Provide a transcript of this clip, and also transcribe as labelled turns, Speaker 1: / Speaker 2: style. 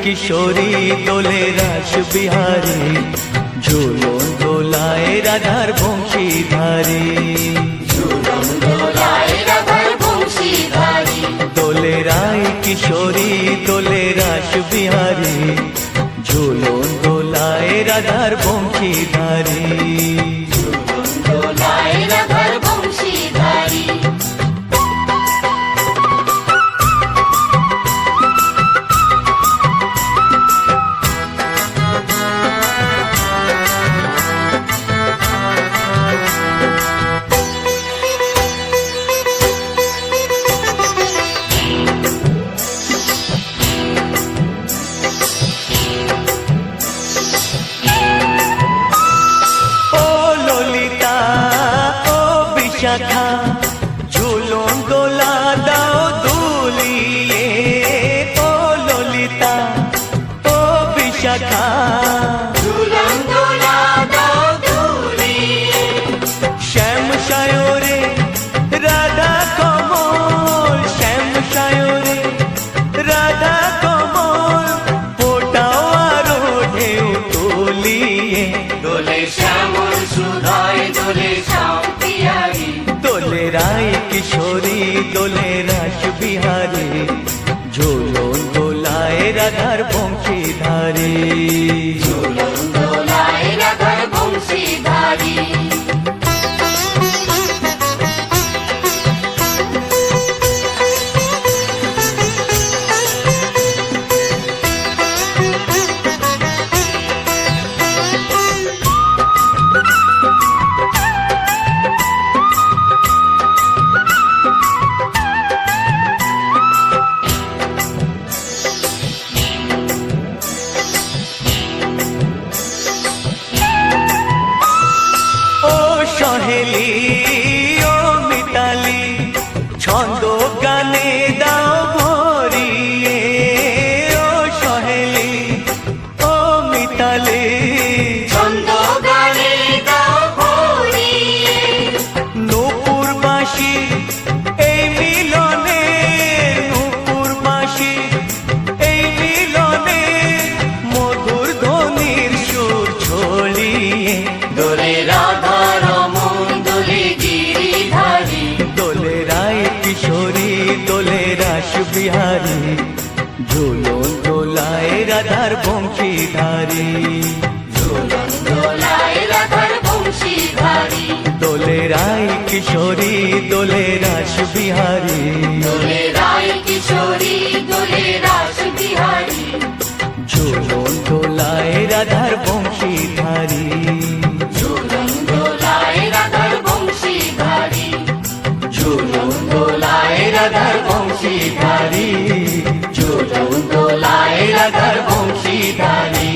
Speaker 1: কিশোরী দোলে রাস বিহারী, ঝুলন দোলায় রাধার বংশীধারী।
Speaker 2: ঝুলন দোলায় রাধার বংশীধারী।
Speaker 1: দোলে রায় কিশোরী দোলে রাস বিহারী, ঝুলন দোলায় রাধার বংশীধারী।
Speaker 2: ঝুলন দোলায় রাধার বংশীধারী।
Speaker 1: শাখা ঝুলন দোলা দাও দুলিয়ে, ও ললিতা ও বিশাখা।
Speaker 2: ঝুলন দোলা দাও দুলিয়ে।
Speaker 1: শ্যাম সায়রে রাধা কমল, শ্যাম সায়রে রাধা কমল, ফোটাও আরো ঢেউ তুলিয়ে।
Speaker 2: দোলে শ্যামল সুধায় দোলে শ্যাম পিয়ারী।
Speaker 1: দোলে রায় কিশোরী দোলে রাস বিহারী, ঝুলন দোলায় রাধার বংশীধারী।
Speaker 2: ঝুলন দোলায় রাধার বংশীধারী।
Speaker 1: সহেলি ও মিতালি ছন্দ গানে দাও ভরিয়ে, ও সহেলি ও মিতালি
Speaker 2: ছন্দ গানে দাও ভরিয়ে।
Speaker 1: নূপুর বাঁশি এই মিলনে, নূপুর বাঁশি এই মিলনে, মধুর ধ্বনির সুর ছড়িয়ে।
Speaker 2: দোলে রাধা রমন দোলে গিরিধারী।
Speaker 1: দোলে রায় কিশোরী দোলে রাস বিহারী, ঝুলন দোলায় রাধার বংশীধারী।
Speaker 2: ঝুলন দোলায় রাধার বংশীধারী।
Speaker 1: দোলে রায় কিশোরী দোলে রাস বিহারী,
Speaker 2: দোলে রায় কিশোরী দোলে রাস বিহারী।
Speaker 1: ঝুলন দোলায় রাধার বংশীধারী।
Speaker 2: ঝুলন দোলায় রাধার বংশীধারী।
Speaker 1: ঝুলন দোলায় রাধার বংশীধারী, ঝুলন দোলায় রাধার বংশীধারী।